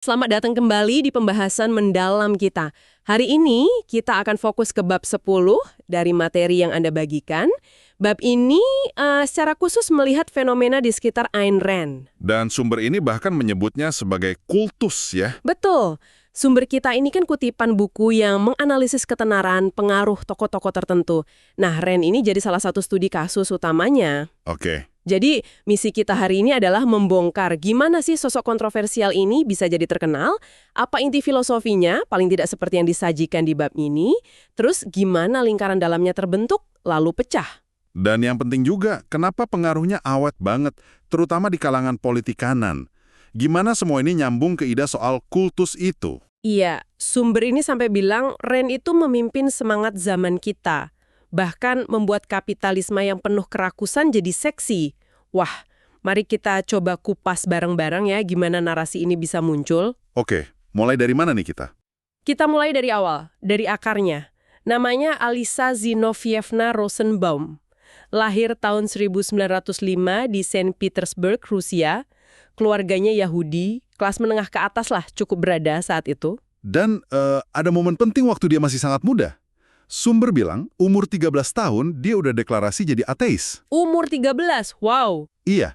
Selamat datang kembali di pembahasan mendalam kita. Hari ini kita akan fokus ke bab 10 dari materi yang Anda bagikan. Bab ini secara khusus melihat fenomena di sekitar Ayn Rand. Dan sumber ini bahkan menyebutnya sebagai kultus ya. Betul. Sumber kita ini kan kutipan buku yang menganalisis ketenaran pengaruh tokoh-tokoh tertentu. Nah, Rand ini jadi salah satu studi kasus utamanya. Oke. Jadi, misi kita hari ini adalah membongkar gimana sih sosok kontroversial ini bisa jadi terkenal, apa inti filosofinya, paling tidak seperti yang disajikan di bab ini, terus gimana lingkaran dalamnya terbentuk, lalu pecah. Dan yang penting juga, kenapa pengaruhnya awet banget, terutama di kalangan politik kanan. Gimana semua ini nyambung ke ide soal kultus itu? Iya, sumber ini sampai bilang Rand itu memimpin semangat zaman kita. Bahkan membuat kapitalisme yang penuh kerakusan jadi seksi. Wah, mari kita coba kupas bareng-bareng ya gimana narasi ini bisa muncul. Oke, mulai dari mana nih kita? Kita mulai dari awal, dari akarnya. Namanya Alisa Zinovievna Rosenbaum. Lahir tahun 1905 di Saint Petersburg, Rusia. Keluarganya Yahudi, kelas menengah ke atas lah cukup berada saat itu. Dan ada momen penting waktu dia masih sangat muda. Sumber bilang, umur 13 tahun dia udah deklarasi jadi ateis. Umur 13, wow. Iya,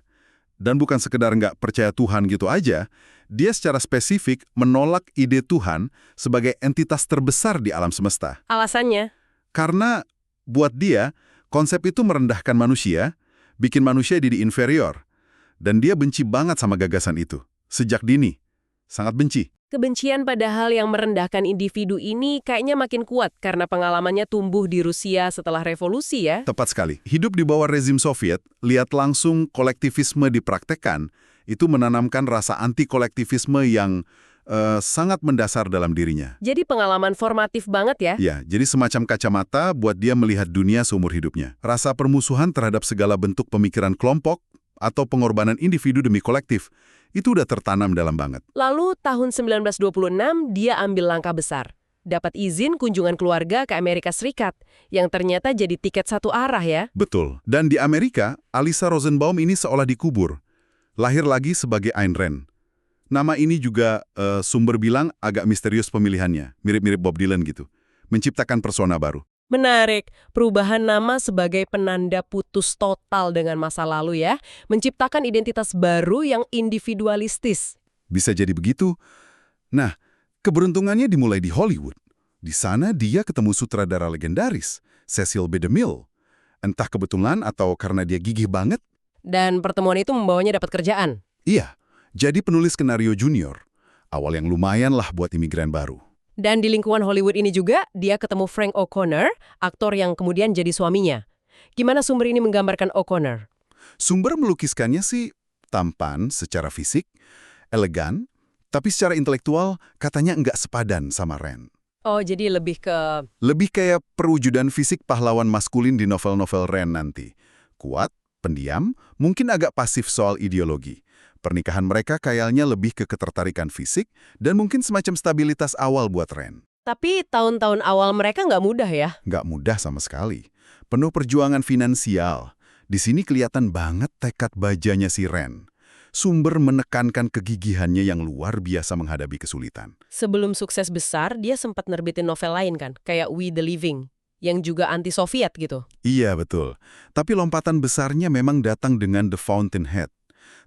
dan bukan sekedar nggak percaya Tuhan gitu aja, dia secara spesifik menolak ide Tuhan sebagai entitas terbesar di alam semesta. Alasannya? Karena buat dia, konsep itu merendahkan manusia, bikin manusia jadi inferior. Dan dia benci banget sama gagasan itu. Sejak dini, sangat benci. Kebencian pada hal yang merendahkan individu ini kayaknya makin kuat karena pengalamannya tumbuh di Rusia setelah revolusi ya. Tepat sekali. Hidup di bawah rezim Soviet, lihat langsung kolektivisme dipraktekkan, itu menanamkan rasa anti-kolektivisme yang sangat mendasar dalam dirinya. Jadi pengalaman formatif banget ya? Ya, jadi semacam kacamata buat dia melihat dunia seumur hidupnya. Rasa permusuhan terhadap segala bentuk pemikiran kelompok atau pengorbanan individu demi kolektif, itu udah tertanam dalam banget. Lalu tahun 1926 dia ambil langkah besar. Dapat izin kunjungan keluarga ke Amerika Serikat, yang ternyata jadi tiket satu arah ya. Betul. Dan di Amerika, Alisa Rosenbaum ini seolah dikubur. Lahir lagi sebagai Ayn Rand. Nama ini juga sumber bilang agak misterius pemilihannya, mirip-mirip Bob Dylan gitu. Menciptakan persona baru. Menarik, perubahan nama sebagai penanda putus total dengan masa lalu ya, menciptakan identitas baru yang individualistis. Bisa jadi begitu. Nah, keberuntungannya dimulai di Hollywood. Di sana dia ketemu sutradara legendaris, Cecil B. DeMille. Entah kebetulan atau karena dia gigih banget. Dan pertemuan itu membawanya dapat kerjaan. Iya, jadi penulis skenario junior. Awal yang lumayan lah buat imigran baru. Dan di lingkungan Hollywood ini juga, dia ketemu Frank O'Connor, aktor yang kemudian jadi suaminya. Gimana sumber ini menggambarkan O'Connor? Sumber melukiskannya sih tampan secara fisik, elegan, tapi secara intelektual katanya nggak sepadan sama Rand. Oh, jadi lebih ke... Lebih kayak perwujudan fisik pahlawan maskulin di novel-novel Rand nanti. Kuat, pendiam, mungkin agak pasif soal ideologi. Pernikahan mereka kayaknya lebih ke ketertarikan fisik dan mungkin semacam stabilitas awal buat Rand. Tapi tahun-tahun awal mereka nggak mudah ya? Nggak mudah sama sekali. Penuh perjuangan finansial. Di sini kelihatan banget tekad bajanya si Rand. Sumber menekankan kegigihannya yang luar biasa menghadapi kesulitan. Sebelum sukses besar, dia sempat nerbitin novel lain kan? Kayak We the Living, yang juga anti-Soviet gitu. Iya, betul. Tapi lompatan besarnya memang datang dengan The Fountainhead.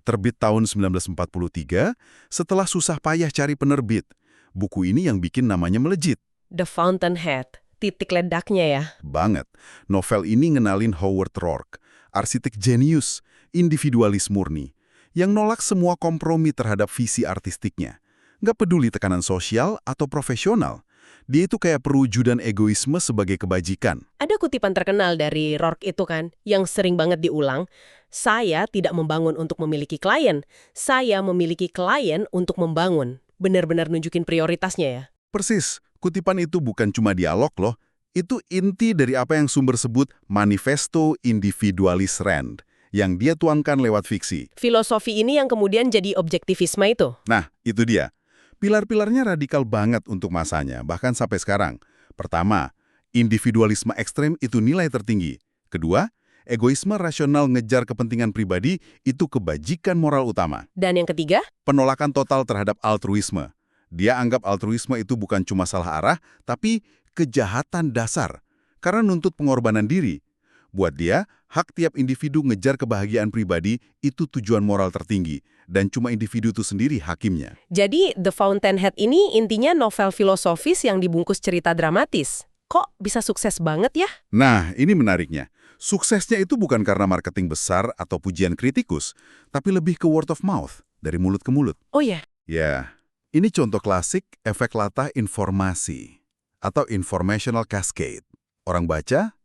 Terbit tahun 1943, setelah susah payah cari penerbit. Buku ini yang bikin namanya melejit. The Fountainhead, titik ledaknya ya. Banget. Novel ini ngenalin Howard Rourke, arsitek jenius, individualis murni, yang nolak semua kompromi terhadap visi artistiknya. Nggak peduli tekanan sosial atau profesional. Dia itu kayak perwujudan egoisme sebagai kebajikan. Ada kutipan terkenal dari Rourke itu kan, yang sering banget diulang. Saya tidak membangun untuk memiliki klien, saya memiliki klien untuk membangun. Benar-benar nunjukin prioritasnya ya. Persis, kutipan itu bukan cuma dialog loh. Itu inti dari apa yang sumber sebut Manifesto Individualis Rand, yang dia tuangkan lewat fiksi. Filosofi ini yang kemudian jadi objektivisme itu. Nah, itu dia. Pilar-pilarnya radikal banget untuk masanya, bahkan sampai sekarang. Pertama, individualisme ekstrem itu nilai tertinggi. Kedua, Egoisme rasional ngejar kepentingan pribadi itu kebajikan moral utama. Dan yang ketiga? Penolakan total terhadap altruisme. Dia anggap altruisme itu bukan cuma salah arah, tapi kejahatan dasar. Karena nuntut pengorbanan diri. Buat dia, hak tiap individu ngejar kebahagiaan pribadi itu tujuan moral tertinggi. Dan cuma individu itu sendiri hakimnya. Jadi The Fountainhead ini intinya novel filosofis yang dibungkus cerita dramatis. Kok bisa sukses banget ya? Nah, ini menariknya. Suksesnya itu bukan karena marketing besar atau pujian kritikus, tapi lebih ke word of mouth, dari mulut ke mulut. Oh ya? Ya, ini contoh klasik efek latah informasi atau informational cascade. Orang baca,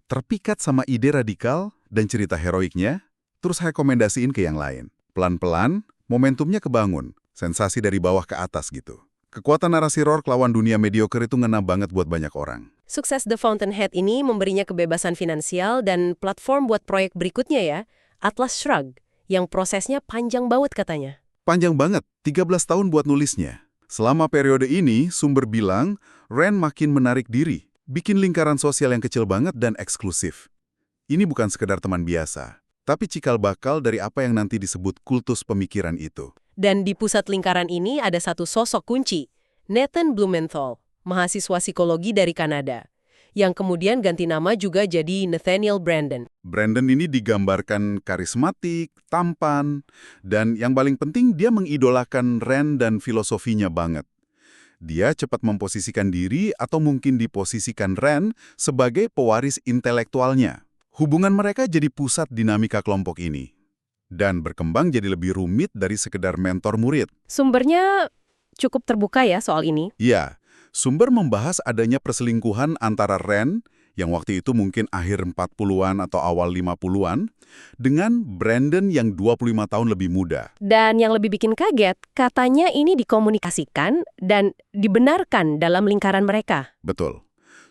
terpikat sama ide radikal dan cerita heroiknya, terus rekomendasiin ke yang lain. Pelan-pelan, momentumnya kebangun, sensasi dari bawah ke atas gitu. Kekuatan narasi Rourke lawan dunia mediocre itu ngena banget buat banyak orang. Sukses The Fountainhead ini memberinya kebebasan finansial dan platform buat proyek berikutnya ya, Atlas Shrugged, yang prosesnya panjang banget katanya. Panjang banget, 13 tahun buat nulisnya. Selama periode ini, sumber bilang, Rand makin menarik diri, bikin lingkaran sosial yang kecil banget dan eksklusif. Ini bukan sekedar teman biasa, tapi cikal bakal dari apa yang nanti disebut kultus pemikiran itu. Dan di pusat lingkaran ini ada satu sosok kunci, Nathan Blumenthal, mahasiswa psikologi dari Kanada, yang kemudian ganti nama juga jadi Nathaniel Branden. Branden ini digambarkan karismatik, tampan, dan yang paling penting dia mengidolakan Rand dan filosofinya banget. Dia cepat memposisikan diri atau mungkin diposisikan Rand sebagai pewaris intelektualnya. Hubungan mereka jadi pusat dinamika kelompok ini. Dan berkembang jadi lebih rumit dari sekedar mentor-murid. Sumbernya cukup terbuka ya soal ini. Iya, sumber membahas adanya perselingkuhan antara Rand, yang waktu itu mungkin akhir 40-an atau awal 50-an, dengan Branden yang 25 tahun lebih muda. Dan yang lebih bikin kaget, katanya ini dikomunikasikan dan dibenarkan dalam lingkaran mereka. Betul.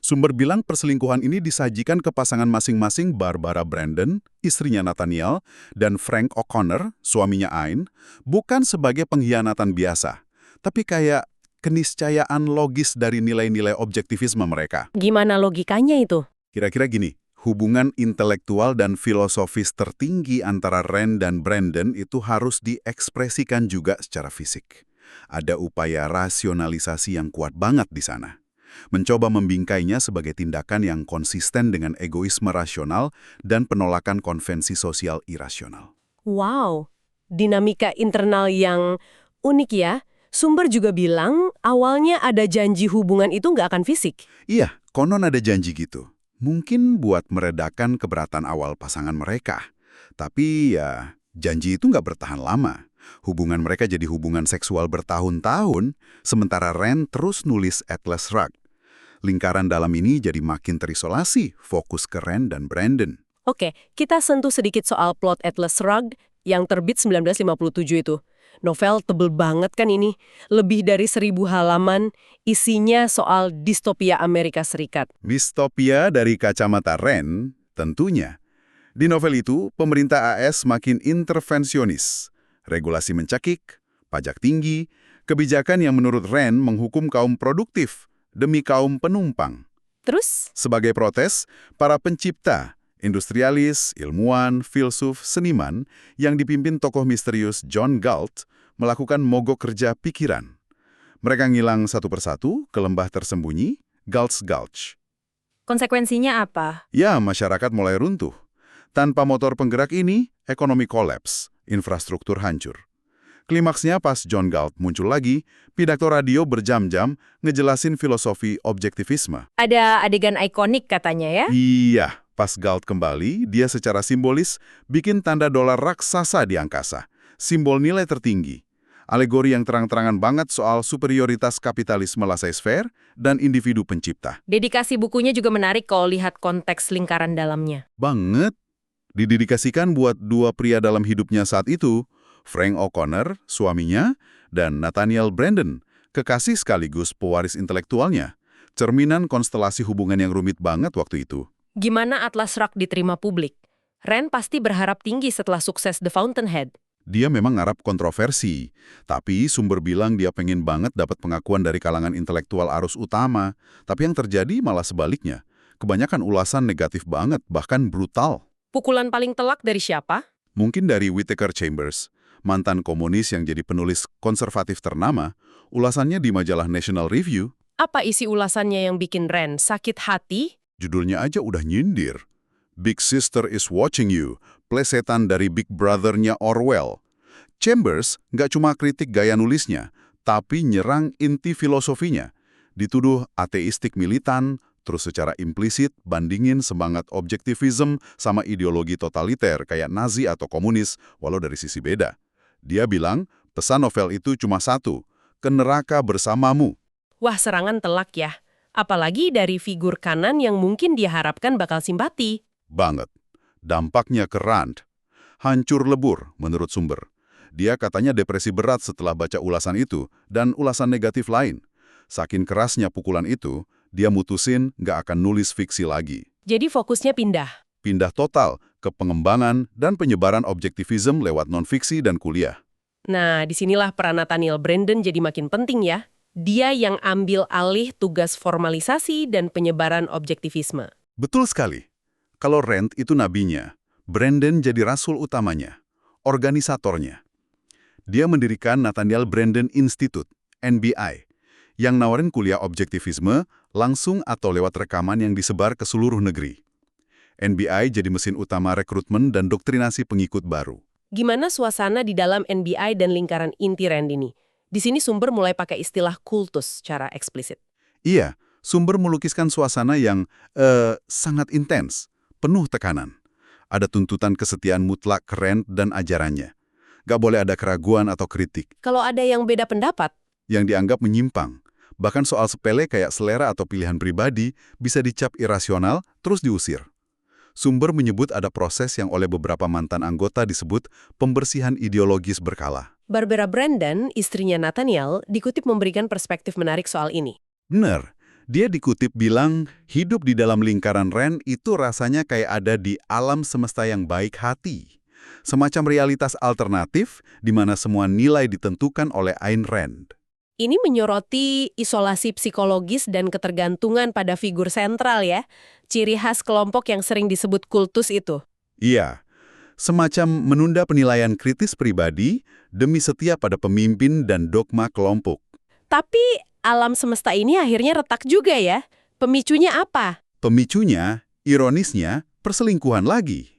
Sumber bilang perselingkuhan ini disajikan ke pasangan masing-masing Barbara Branden, istrinya Nathaniel, dan Frank O'Connor, suaminya Ayn, bukan sebagai pengkhianatan biasa, tapi kayak keniscayaan logis dari nilai-nilai objektivisme mereka. Gimana logikanya itu? Kira-kira gini, hubungan intelektual dan filosofis tertinggi antara Rand dan Branden itu harus diekspresikan juga secara fisik. Ada upaya rasionalisasi yang kuat banget di sana. Mencoba membingkainya sebagai tindakan yang konsisten dengan egoisme rasional dan penolakan konvensi sosial irasional. Wow, dinamika internal yang unik ya. Sumber juga bilang awalnya ada janji hubungan itu nggak akan fisik. Iya, konon ada janji gitu. Mungkin buat meredakan keberatan awal pasangan mereka. Tapi ya, janji itu nggak bertahan lama. Hubungan mereka jadi hubungan seksual bertahun-tahun, sementara Rand terus nulis Atlas Shrugged. Lingkaran dalam ini jadi makin terisolasi, fokus ke Rand dan Branden. Oke, kita sentuh sedikit soal plot Atlas Shrugged yang terbit 1957 itu. Novel tebel banget kan ini, lebih dari 1000 halaman, isinya soal distopia Amerika Serikat. Distopia dari kacamata Rand, tentunya. Di novel itu, pemerintah AS makin intervensionis. Regulasi mencekik, pajak tinggi, kebijakan yang menurut Rand menghukum kaum produktif demi kaum penumpang. Terus? Sebagai protes, para pencipta, industrialis, ilmuwan, filsuf, seniman yang dipimpin tokoh misterius John Galt melakukan mogok kerja pikiran. Mereka ngilang satu persatu ke lembah tersembunyi, Galt's Gulch. Konsekuensinya apa? Ya, masyarakat mulai runtuh. Tanpa motor penggerak ini, ekonomi kolaps, infrastruktur hancur. Klimaksnya pas John Galt muncul lagi, pidato radio berjam-jam ngejelasin filosofi objektivisme. Ada adegan ikonik katanya ya? Iya, pas Galt kembali, dia secara simbolis bikin tanda dolar raksasa di angkasa. Simbol nilai tertinggi. Alegori yang terang-terangan banget soal superioritas kapitalisme laissez-faire dan individu pencipta. Dedikasi bukunya juga menarik kalau lihat konteks lingkaran dalamnya. Banget. Didedikasikan buat dua pria dalam hidupnya saat itu, Frank O'Connor, suaminya, dan Nathaniel Branden, kekasih sekaligus pewaris intelektualnya. Cerminan konstelasi hubungan yang rumit banget waktu itu. Gimana Atlas Shrugged diterima publik? Rand pasti berharap tinggi setelah sukses The Fountainhead. Dia memang ngarap kontroversi, tapi sumber bilang dia pengen banget dapat pengakuan dari kalangan intelektual arus utama. Tapi yang terjadi malah sebaliknya. Kebanyakan ulasan negatif banget, bahkan brutal. Pukulan paling telak dari siapa? Mungkin dari Whittaker Chambers, mantan komunis yang jadi penulis konservatif ternama, ulasannya di majalah National Review, Apa isi ulasannya yang bikin Rand sakit hati? judulnya aja udah nyindir. Big Sister is Watching You, plesetan dari Big Brother-nya Orwell. Chambers nggak cuma kritik gaya nulisnya, tapi nyerang inti filosofinya. Dituduh ateistik militan, terus secara implisit bandingin semangat objektivism sama ideologi totaliter kayak Nazi atau komunis, walau dari sisi beda. Dia bilang, pesan novel itu cuma satu, ke neraka bersamamu. Wah, serangan telak ya. Apalagi dari figur kanan yang mungkin dia harapkan bakal simpati. Banget. Dampaknya ke Rand. Hancur lebur, menurut sumber. Dia katanya depresi berat setelah baca ulasan itu dan ulasan negatif lain. Saking kerasnya pukulan itu, dia mutusin nggak akan nulis fiksi lagi. Jadi fokusnya pindah. Pindah total ke pengembangan dan penyebaran objektivisme lewat non-fiksi dan kuliah. Nah, disinilah peran Nathaniel Branden jadi makin penting ya. Dia yang ambil alih tugas formalisasi dan penyebaran objektivisme. Betul sekali. Kalau Rand itu nabinya, Branden jadi rasul utamanya, organisatornya. Dia mendirikan Nathaniel Branden Institute, NBI, yang nawarin kuliah objektivisme langsung atau lewat rekaman yang disebar ke seluruh negeri. NBI jadi mesin utama rekrutmen dan doktrinasi pengikut baru. Gimana suasana di dalam NBI dan lingkaran inti Rand ini? Di sini sumber mulai pakai istilah kultus secara eksplisit. Iya, sumber melukiskan suasana yang sangat intens, penuh tekanan. Ada tuntutan kesetiaan mutlak ke Rand dan ajarannya. Gak boleh ada keraguan atau kritik. Kalau ada yang beda pendapat, Yang dianggap menyimpang. Bahkan soal sepele kayak selera atau pilihan pribadi bisa dicap irasional, terus diusir. Sumber menyebut ada proses yang oleh beberapa mantan anggota disebut pembersihan ideologis berkala. Barbara Branden, istrinya Nathaniel, dikutip memberikan perspektif menarik soal ini. Benar, dia dikutip bilang, hidup di dalam lingkaran Rand itu rasanya kayak ada di alam semesta yang baik hati. Semacam realitas alternatif di mana semua nilai ditentukan oleh Ayn Rand. Ini menyoroti isolasi psikologis dan ketergantungan pada figur sentral ya, ciri khas kelompok yang sering disebut kultus itu. Iya, semacam menunda penilaian kritis pribadi demi setia pada pemimpin dan dogma kelompok. Tapi alam semesta ini akhirnya retak juga ya. Pemicunya apa? Pemicunya, ironisnya, perselingkuhan lagi.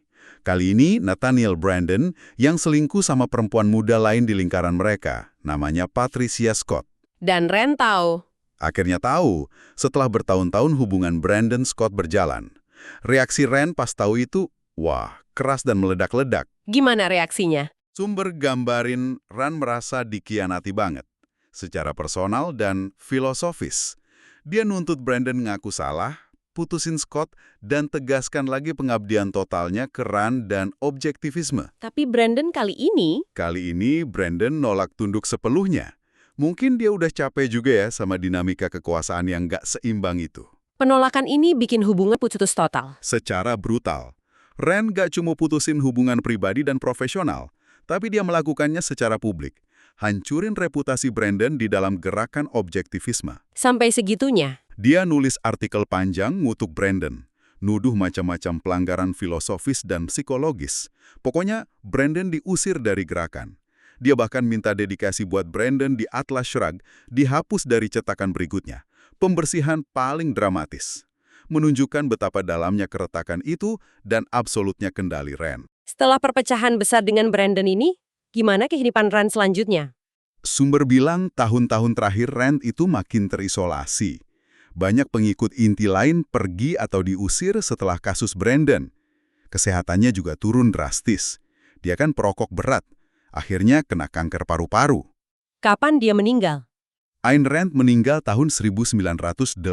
Kali ini Nathaniel Branden yang selingkuh sama perempuan muda lain di lingkaran mereka, namanya Patricia Scott. Dan Rand tahu. Akhirnya tahu, setelah bertahun-tahun hubungan Branden Scott berjalan. Reaksi Rand pas tahu itu, wah, keras dan meledak-ledak. Gimana reaksinya? Sumber gambarin Rand merasa dikhianati banget, secara personal dan filosofis. Dia nuntut Branden ngaku salah, putusin Scott, dan tegaskan lagi pengabdian totalnya ke Rand dan objektivisme. Tapi Branden kali ini... Kali ini Branden nolak tunduk sepenuhnya. Mungkin dia udah capek juga ya sama dinamika kekuasaan yang gak seimbang itu. Penolakan ini bikin hubungan putus total. Secara brutal. Rand gak cuma putusin hubungan pribadi dan profesional, tapi dia melakukannya secara publik. Hancurin reputasi Branden di dalam gerakan objektivisme. Sampai segitunya. Dia nulis artikel panjang ngutuk Branden, nuduh macam-macam pelanggaran filosofis dan psikologis. Pokoknya, Branden diusir dari gerakan. Dia bahkan minta dedikasi buat Branden di Atlas Shrugged dihapus dari cetakan berikutnya. Pembersihan paling dramatis. Menunjukkan betapa dalamnya keretakan itu dan absolutnya kendali Rand. Setelah perpecahan besar dengan Branden ini, gimana kehidupan Rand selanjutnya? Sumber bilang tahun-tahun terakhir Rand itu makin terisolasi. Banyak pengikut inti lain pergi atau diusir setelah kasus Branden. Kesehatannya juga turun drastis. Dia kan perokok berat. Akhirnya kena kanker paru-paru. Kapan dia meninggal? Ayn Rand meninggal tahun 1982.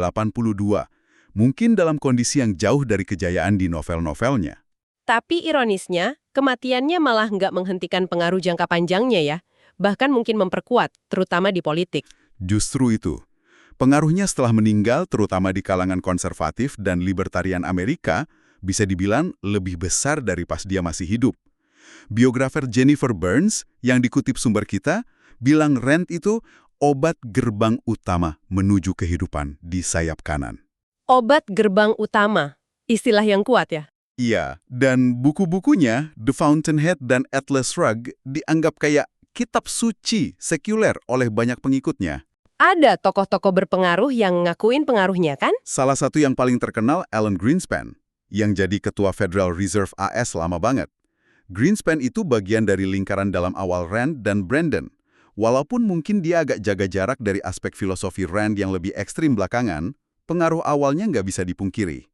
Mungkin dalam kondisi yang jauh dari kejayaan di novel-novelnya. Tapi ironisnya, kematiannya malah nggak menghentikan pengaruh jangka panjangnya ya. Bahkan mungkin memperkuat, terutama di politik. Justru itu. Pengaruhnya setelah meninggal, terutama di kalangan konservatif dan libertarian Amerika, bisa dibilang lebih besar dari pas dia masih hidup. Biografer Jennifer Burns, yang dikutip sumber kita, bilang Rand itu obat gerbang utama menuju kehidupan di sayap kanan. Obat gerbang utama, istilah yang kuat ya. Iya, dan buku-bukunya The Fountainhead dan Atlas Shrugged dianggap kayak kitab suci sekuler oleh banyak pengikutnya. Ada tokoh-tokoh berpengaruh yang ngakuin pengaruhnya kan? Salah satu yang paling terkenal Alan Greenspan, yang jadi ketua Federal Reserve AS lama banget. Greenspan itu bagian dari lingkaran dalam awal Rand dan Brandon. Walaupun mungkin dia agak jaga jarak dari aspek filosofi Rand yang lebih ekstrim belakangan, pengaruh awalnya nggak bisa dipungkiri.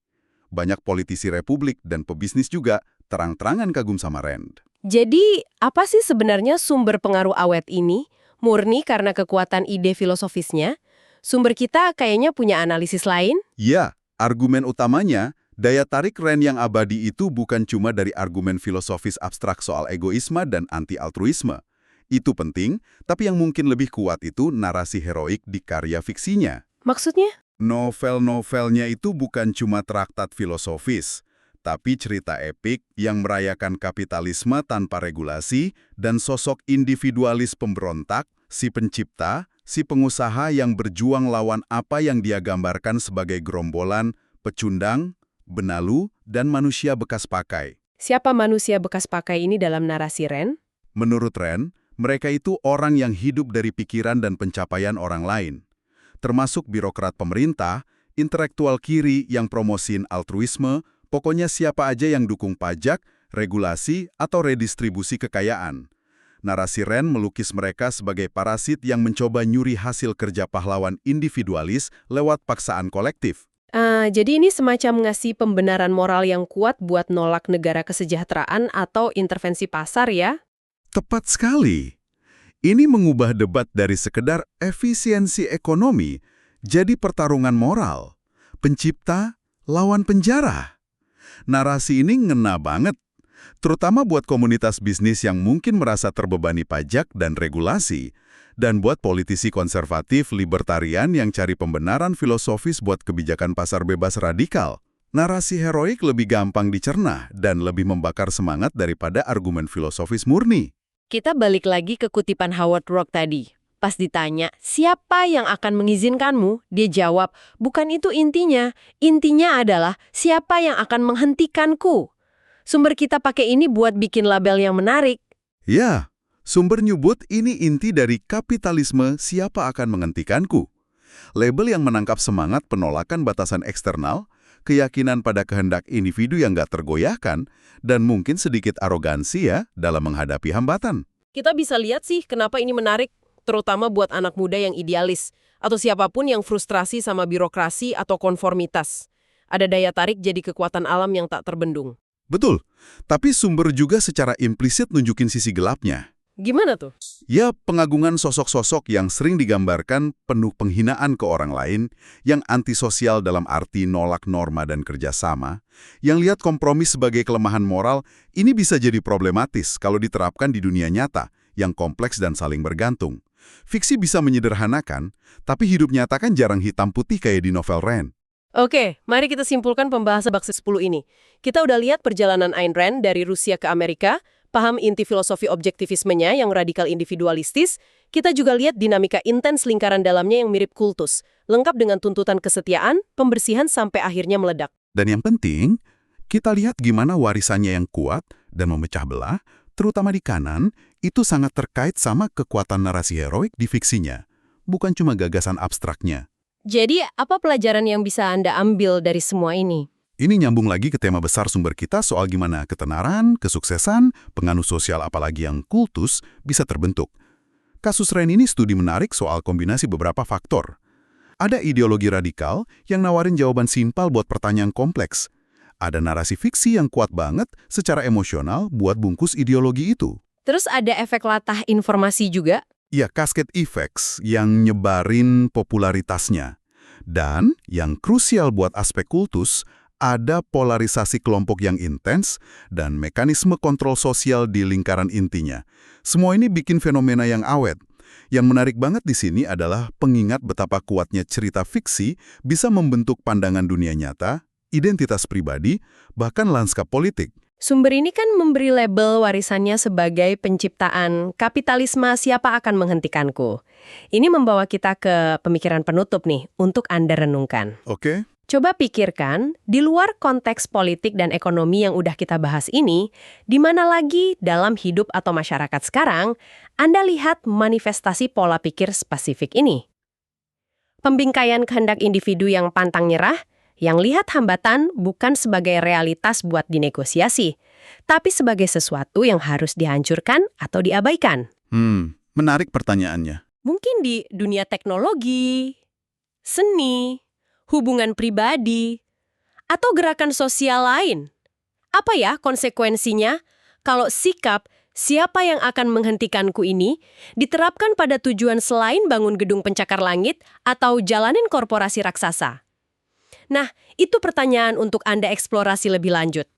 Banyak politisi Republik dan pebisnis juga terang-terangan kagum sama Rand. Jadi, apa sih sebenarnya sumber pengaruh awet ini? Murni karena kekuatan ide filosofisnya? Sumber kita kayaknya punya analisis lain? Ya, argumen utamanya, daya tarik Rand yang abadi itu bukan cuma dari argumen filosofis abstrak soal egoisme dan anti-altruisme. Itu penting, tapi yang mungkin lebih kuat itu narasi heroik di karya fiksinya. Maksudnya? Novel-novelnya itu bukan cuma traktat filosofis, tapi cerita epik yang merayakan kapitalisme tanpa regulasi dan sosok individualis pemberontak, si pencipta, si pengusaha yang berjuang lawan apa yang dia gambarkan sebagai gerombolan, pecundang, benalu, dan manusia bekas pakai. Siapa manusia bekas pakai ini dalam narasi Rand? Menurut Rand, mereka itu orang yang hidup dari pikiran dan pencapaian orang lain. Termasuk birokrat pemerintah, intelektual kiri yang promosiin altruisme, pokoknya siapa aja yang dukung pajak, regulasi, atau redistribusi kekayaan. Narasi Rand melukis mereka sebagai parasit yang mencoba nyuri hasil kerja pahlawan individualis lewat paksaan kolektif. Jadi ini semacam ngasih pembenaran moral yang kuat buat nolak negara kesejahteraan atau intervensi pasar ya? Tepat sekali. Ini mengubah debat dari sekedar efisiensi ekonomi jadi pertarungan moral. Pencipta lawan penjara. Narasi ini ngena banget, terutama buat komunitas bisnis yang mungkin merasa terbebani pajak dan regulasi, dan buat politisi konservatif libertarian yang cari pembenaran filosofis buat kebijakan pasar bebas radikal. Narasi heroik lebih gampang dicerna dan lebih membakar semangat daripada argumen filosofis murni. Kita balik lagi ke kutipan Howard Roark tadi. Pas ditanya, siapa yang akan mengizinkanmu? Dia jawab, bukan itu intinya. Intinya adalah, siapa yang akan menghentikanku? Sumber kita pakai ini buat bikin label yang menarik. Ya, sumber nyebut ini inti dari kapitalisme siapa akan menghentikanku. Label yang menangkap semangat penolakan batasan eksternal, keyakinan pada kehendak individu yang gak tergoyahkan, dan mungkin sedikit arogansi ya dalam menghadapi hambatan. Kita bisa lihat sih kenapa ini menarik, terutama buat anak muda yang idealis, atau siapapun yang frustrasi sama birokrasi atau konformitas. Ada daya tarik jadi kekuatan alam yang tak terbendung. Betul, tapi sumber juga secara implisit nunjukin sisi gelapnya. Gimana tuh? Ya, pengagungan sosok-sosok yang sering digambarkan penuh penghinaan ke orang lain, yang antisosial dalam arti nolak norma dan kerjasama, yang lihat kompromi sebagai kelemahan moral, ini bisa jadi problematis kalau diterapkan di dunia nyata, yang kompleks dan saling bergantung. Fiksi bisa menyederhanakan, tapi hidup nyata kan jarang hitam putih kayak di novel Rand. Oke, mari kita simpulkan pembahasan bab 10 ini. Kita udah lihat perjalanan Ayn Rand dari Rusia ke Amerika, paham inti filosofi objektivismenya yang radikal individualistis, kita juga lihat dinamika intens lingkaran dalamnya yang mirip kultus, lengkap dengan tuntutan kesetiaan, pembersihan sampai akhirnya meledak. Dan yang penting, kita lihat gimana warisannya yang kuat dan memecah belah, terutama di kanan, itu sangat terkait sama kekuatan narasi heroik di fiksinya, bukan cuma gagasan abstraknya. Jadi, apa pelajaran yang bisa Anda ambil dari semua ini? Ini nyambung lagi ke tema besar sumber kita soal gimana ketenaran, kesuksesan, pengaruh sosial apalagi yang kultus bisa terbentuk. Kasus Rand ini studi menarik soal kombinasi beberapa faktor. Ada ideologi radikal yang nawarin jawaban simpel buat pertanyaan kompleks. Ada narasi fiksi yang kuat banget secara emosional buat bungkus ideologi itu. Terus ada efek latah informasi juga? Ya, cascade effects yang nyebarin popularitasnya. Dan yang krusial buat aspek kultus, ada polarisasi kelompok yang intens dan mekanisme kontrol sosial di lingkaran intinya. Semua ini bikin fenomena yang awet. Yang menarik banget di sini adalah pengingat betapa kuatnya cerita fiksi bisa membentuk pandangan dunia nyata, identitas pribadi, bahkan lanskap politik. Sumber ini kan memberi label warisannya sebagai penciptaan kapitalisme siapa akan menghentikanku. Ini membawa kita ke pemikiran penutup nih untuk Anda renungkan. Oke. Coba pikirkan, di luar konteks politik dan ekonomi yang udah kita bahas ini, di mana lagi dalam hidup atau masyarakat sekarang, Anda lihat manifestasi pola pikir spesifik ini. Pembingkaian kehendak individu yang pantang nyerah, yang lihat hambatan bukan sebagai realitas buat dinegosiasi, tapi sebagai sesuatu yang harus dihancurkan atau diabaikan. Menarik pertanyaannya. Mungkin di dunia teknologi, seni, hubungan pribadi, atau gerakan sosial lain. Apa ya konsekuensinya kalau sikap siapa yang akan menghentikanku ini diterapkan pada tujuan selain bangun gedung pencakar langit atau jalanin korporasi raksasa? Nah, itu pertanyaan untuk Anda eksplorasi lebih lanjut.